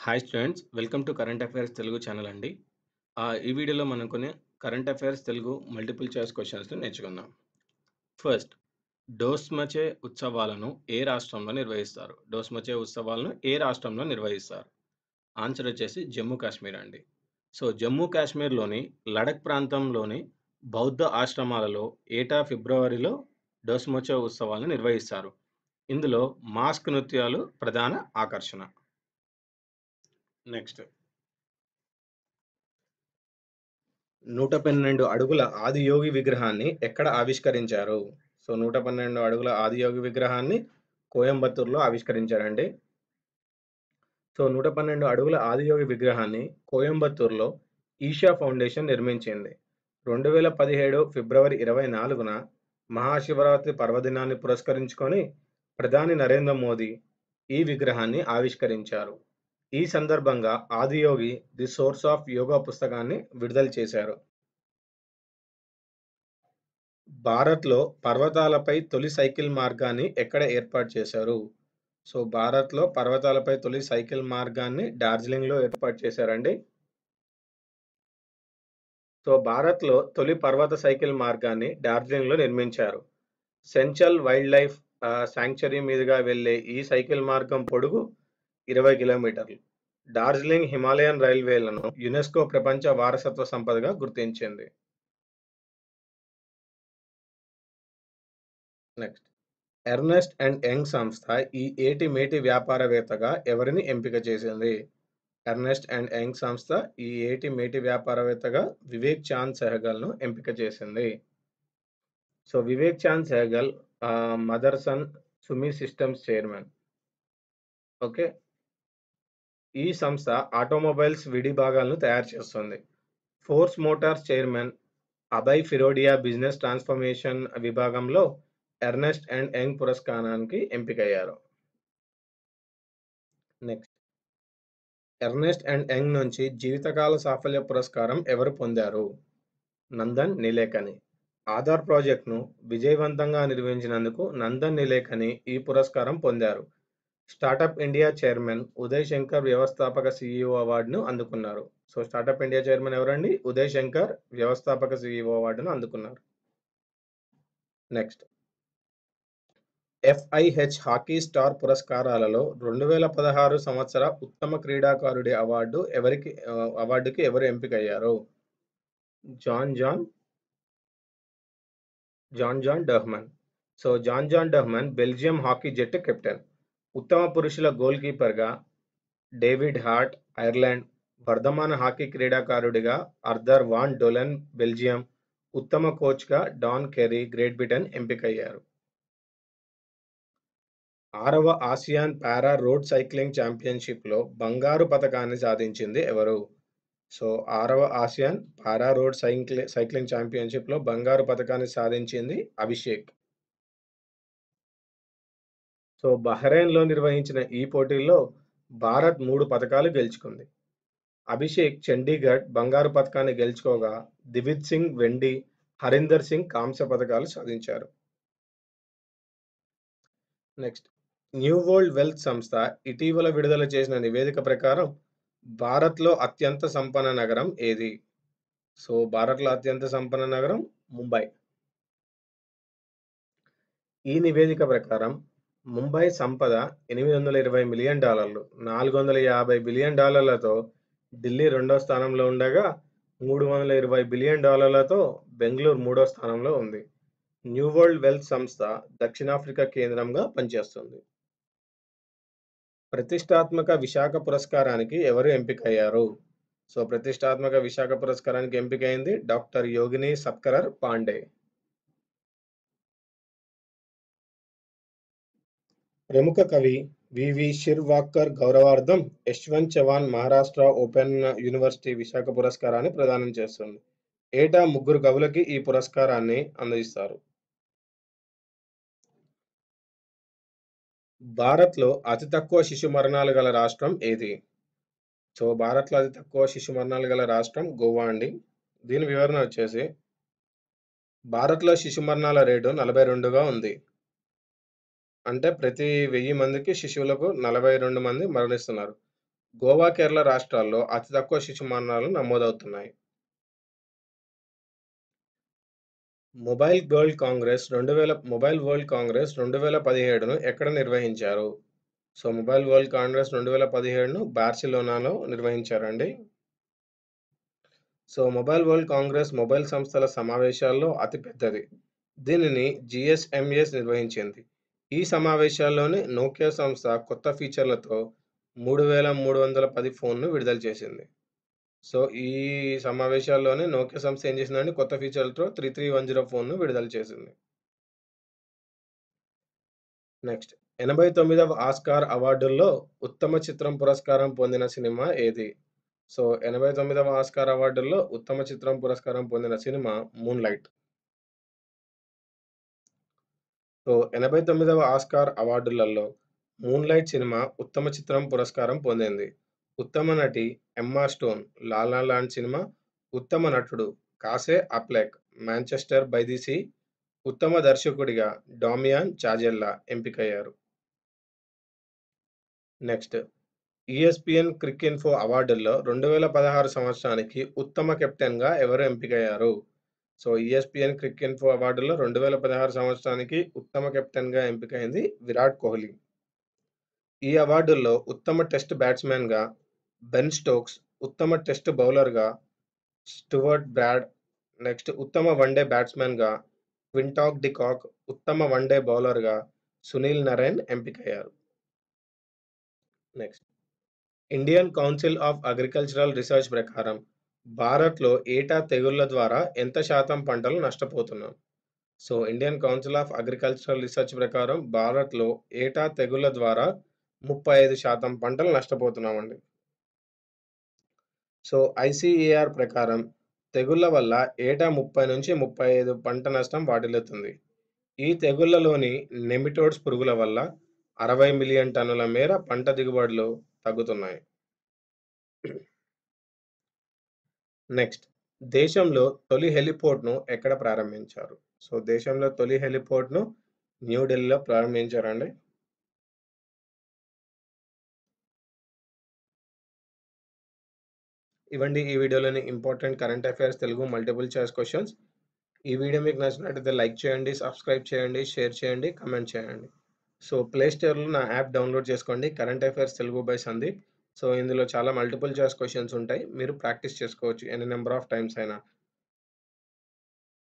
Hi students, welcome to current affairs Telugu channel అండి. ఈ వీడియోలో మనం కొన్ని current affairs Telugu multiple choice క్వశ్చన్స్ని నేర్చుకుందాం. ఫస్ట్, డోస్మచే ఉత్సవాలను ఏ రాష్ట్రంలో నిర్వహిస్తారు? డోస్మచే ఉత్సవాలను ఏ రాష్ట్రంలో నిర్వహిస్తారు? ఆన్సర్ వచ్చేసి జమ్మూ కాశ్మీర్ అండి. సో జమ్మూ కాశ్మీర్లోని లడక్ ప్రాంతంలోని బౌద్ధ ఆశ్రమాలలో ఏటా ఫిబ్రవరిలో డోస్మచే ఉత్సవాలను నిర్వహిస్తారు. ఇందులో మాస్క్ నృత్యాలు ప్రధాన ఆకర్షణ. నెక్స్ట్, 112 అడుగుల ఆదియోగి విగ్రహాన్ని ఎక్కడ ఆవిష్కరించారు? సో 112 అడుగుల ఆదియోగి విగ్రహాన్ని కోయంబత్తూర్లో ఆవిష్కరించారండి. సో 112 అడుగుల ఆదియోగి విగ్రహాన్ని కోయంబత్తూర్లో ఈషా ఫౌండేషన్ నిర్మించింది. 2017 ఫిబ్రవరి 24న మహాశివరాత్రి పర్వదినాన్ని పురస్కరించుకొని ప్రధాని నరేంద్ర మోదీ ఈ విగ్రహాన్ని ఆవిష్కరించారు. ఈ సందర్భంగా Adiyogi the source of yoga పుస్తకాన్ని విడుదల చేశారు. భారత్‌లో పర్వతాలపై తొలి సైకిల్ మార్గాన్ని ఎక్కడ ఏర్పాటు చేశారు? సో, భారత్‌లో పర్వతాలపై తొలి సైకిల్ మార్గాన్ని డార్జిలింగ్‌లో ఏర్పాటు చేశారండి. సో, భారత్‌లో తొలి పర్వత సైకిల్ మార్గాన్ని డార్జిలింగ్‌లో నిర్మించారు. సెంచల్ వైల్డ్ లైఫ్ శాంక్చురీ మీదుగా వెళ్లే ఈ సైకిల్ మార్గం పొడుగు 20 కిలోమీటర్లు. డార్జిలింగ్ హిమాలయన్ రైల్వేలను యునెస్కో ప్రపంచ వారసత్వ సంపదగా గుర్తించింది. నెక్స్ట్, ఎర్నెస్ట్ అండ్ యంగ్ సంస్థ ఈ ఏటి మేటి వ్యాపారవేత్తగా ఎవరిని ఎంపిక చేసింది? ఎర్నెస్ట్ అండ్ యంగ్ సంస్థ ఈ ఏటి మేటి వ్యాపారవేత్తగా వివేక్ చాంద్ సెహగల్‌ను ఎంపిక చేసింది. So, Vivek Chand Sehgal Motherson Sumi systems chairman. Okay. ఈ సంస్థ ఆటోమొబైల్స్ విడి భాగాలను తయారు చేస్తుంది. Force Motors chairman Abhay Firodia business transformation విభాగంలో ఎర్నెస్ట్ అండ్ యంగ్ పురస్కారానికి ఎంపికయ్యారు. నెక్స్ట్, ఎర్నెస్ట్ అండ్ యంగ్ నుంచి జీవితకాల సాఫల్య పురస్కారం ఎవరు పొందారు? నందన్ నిలేకని. ఆధార్ ప్రాజెక్ట్‌ను విజయవంతంగా నిర్వహించినందుకు నందన్ నిలేకని ఈ పురస్కారం పొందారు. Startup India chairman Uday Shankar వ్యవస్థాపక సీఈఓ అవార్డును అందుకున్నారు. సో, స్టార్టప్ ఇండియా చైర్మన్ ఎవరండి? ఉదయ్ శంకర్ వ్యవస్థాపక సీఈఓ అవార్డును అందుకున్నారు. నెక్స్ట్, ఎఫ్ఐహెచ్ హాకీ స్టార్ పురస్కారాలలో 2016 సంవత్సర ఉత్తమ క్రీడాకారుడి అవార్డుకి ఎవరు ఎంపికయ్యారు? John John Dohmen. So, John Dohmen Belgium hockey జట్టు కెప్టెన్. ఉత్తమ పురుషుల గోల్ కీపర్‌గా డేవిడ్ హార్ట్ ఐర్లాండ్, వర్ధమాన హాకీ క్రీడాకారుడిగా ఆర్థర్ వాన్ డొలెన్ బెల్జియం, ఉత్తమ కోచ్‌గా డాన్ కెర్రీ గ్రేట్ బ్రిటన్ ఎంపికయ్యారు. 6వ ఆసియాన్ పారా రోడ్ సైక్లింగ్ ఛాంపియన్‌షిప్‌లో బంగారు పతకాన్ని సాధించింది ఎవరు? సో, 6వ ఆసియాన్ పారా రోడ్ సైక్లింగ్ ఛాంపియన్‌షిప్‌లో బంగారు పతకాన్ని సాధించింది అభిషేక్. సో, బహ్రెయిన్‌లో నిర్వహించిన ఈ పోటీల్లో భారత్ 3 పతకాలు గెలుచుకుంది. అభిషేక్ చండీగఢ్ బంగారు పతకాన్ని గెలుచుకోగా, దివిజ్ సింగ్ వెండి, హరీందర్ సింగ్ కాంస్య పతకాలు సాధించారు. నెక్స్ట్, న్యూ వరల్డ్ వెల్త్ సంస్థ ఇటీవల విడుదల చేసిన నివేదిక ప్రకారం భారత్‌లో అత్యంత సంపన్న నగరం ఏది? సో, భారత్‌లో అత్యంత సంపన్న నగరం ముంబై. ఈ నివేదిక ప్రకారం ముంబై సంపద $820 మిలియన్, $450 బిలియన్ ఢిల్లీ రెండో స్థానంలో ఉండగా, $320 బిలియన్ బెంగళూరు మూడో స్థానంలో ఉంది. న్యూ వరల్డ్ వెల్త్ సంస్థ దక్షిణాఫ్రికా కేంద్రంగా పనిచేస్తుంది. ప్రతిష్టాత్మక విశాఖ పురస్కారానికి ఎవరు ఎంపికయ్యారు? సో, ప్రతిష్టాత్మక విశాఖ పురస్కారానికి ఎంపికైంది డాక్టర్ యోగిని సత్కరర్ పాండే. ప్రముఖ కవి వివి షిర్వాకర్ గౌరవార్థం యశ్వంత్ చవాన్ మహారాష్ట్ర ఓపెన్ యూనివర్సిటీ విశాఖ పురస్కారాన్ని ప్రదానం చేస్తుంది. ఏటా 3 కవులకి ఈ పురస్కారాన్ని అందిస్తారు. భారత్‌లో అతి తక్కువ శిశు మరణాలు గల రాష్ట్రం ఏది? సో, భారత్‌లో అతి తక్కువ శిశు మరణాలు గల రాష్ట్రం గోవా అండి. దీని వివరణ వచ్చేసి, భారత్‌లో శిశు మరణాల రేటు 42గా ఉంది. అంటే ప్రతి 1000 మందికి శిశువులకు 42 మంది మరణిస్తున్నారు. గోవా, కేరళ రాష్ట్రాల్లో అతి తక్కువ శిశు మరణాలు నమోదవుతున్నాయి. మొబైల్ వరల్డ్ కాంగ్రెస్ 2017ను ఎక్కడ నిర్వహించారు? సో, మొబైల్ వరల్డ్ కాంగ్రెస్ 2017ను బార్సిలోనాలో నిర్వహించారండి. So, mobile world congress mobile సంస్థల సమావేశాల్లో అతి పెద్దది. దీనిని జీఎస్ఎంఎస్ నిర్వహించింది. ఈ సమావేశాల్లోనే నోకియా సంస్థ కొత్త ఫీచర్లతో 3310 ఫోన్‌ను విడుదల చేసింది. సో, ఈ సమావేశాల్లోనే నోకియా సంస్థ ఏం చేసిందంటే కొత్త ఫీచర్‌లతో 3310 ఫోన్‌ను విడుదల చేసింది. నెక్స్ట్ 89వ ఆస్కార్ అవార్డుల్లో ఉత్తమ చిత్రం పురస్కారం పొందిన సినిమా ఏది? సో, 89వ ఆస్కార్ అవార్డుల్లో ఉత్తమ చిత్రం పురస్కారం పొందిన సినిమా 'మూన్‌లైట్'. సో, 89వ ఆస్కార్ అవార్డులలో 'మూన్‌లైట్' సినిమా ఉత్తమ చిత్రం పురస్కారం పొందింది. ఉత్తమ నటి Emma Stone 'La La Land' cinema, ఉత్తమ నటుడు Casey Affleck 'Manchester by the Sea', ఉత్తమ దర్శకుడిగా డామియాన్ చాజెల్లా ఎంపికయ్యారు. నెక్స్ట్ ఈఎస్పీఎన్ క్రిక్ ఇన్ఫో అవార్డుల్లో 2016 సంవత్సరానికి ఉత్తమ కెప్టెన్‌గా ఎవరు ఎంపికయ్యారు? సో, ఈఎస్పీఎన్ క్రిక్ ఇన్ఫో అవార్డుల్లో 2016 సంవత్సరానికి ఉత్తమ కెప్టెన్‌గా ఎంపికైంది విరాట్ కోహ్లీ. ఈ అవార్డుల్లో ఉత్తమ టెస్ట్ బ్యాట్స్‌మన్‌గా బెన్ స్టోక్స్, ఉత్తమ టెస్ట్ బౌలర్‌గా స్టువర్ట్ బ్రాడ్, నెక్స్ట్ ఉత్తమ వన్‌డే బ్యాట్స్‌మన్‌గా క్వింటాక్ డి కాక్, ఉత్తమ వన్‌డే బౌలర్‌గా సునీల్ నరైన్ ఎంపికయ్యారు. Next Indian council of agricultural research ప్రకారం భారత్‌లో ఏటా తెగుళ్ల ద్వారా ఎంత శాతం పంటలు నష్టపోతున్నాం? So, Indian council of agricultural research ప్రకారం భారత్‌లో ఏటా తెగుళ్ల ద్వారా 35% పంటలు నష్టపోతున్నామండి. సో, ఐసీఏఆర్ ప్రకారం తెగుళ్ల వల్ల ఏటా 30-35 పంట నష్టం వాటిల్లుతుంది. ఈ తెగుళ్లలోని నెమిటోడ్స్ పురుగుల వల్ల 60 మిలియన్ టన్నుల మేర పంట దిగుబడులు తగ్గుతున్నాయి. నెక్స్ట్ దేశంలో తొలి హెలిపోర్ట్‌ను ఎక్కడ ప్రారంభించారు? సో, దేశంలో తొలి హెలిపోర్ట్‌ను న్యూఢిల్లీలో ప్రారంభించారండి. ఇవండి ఈ వీడియోలోని important current affairs Telugu multiple choice questions. ఈ వీడియో మీకు నచ్చినట్లయితే లైక్ చేయండి, సబ్స్క్రైబ్ చేయండి, షేర్ చేయండి, కామెంట్ చేయండి. సో, ప్లే స్టోర్‌లో నా యాప్ డౌన్‌లోడ్ చేసుకోండి. Current affairs Telugu by Sandeep. So, ఇందులో చాలా మల్టిపుల్ చాయిస్ క్వెషన్స్ ఉంటాయి. మీరు ప్రాక్టీస్ చేసుకోవచ్చు ఎన్ని నంబర్ ఆఫ్ టైమ్స్ అయినా.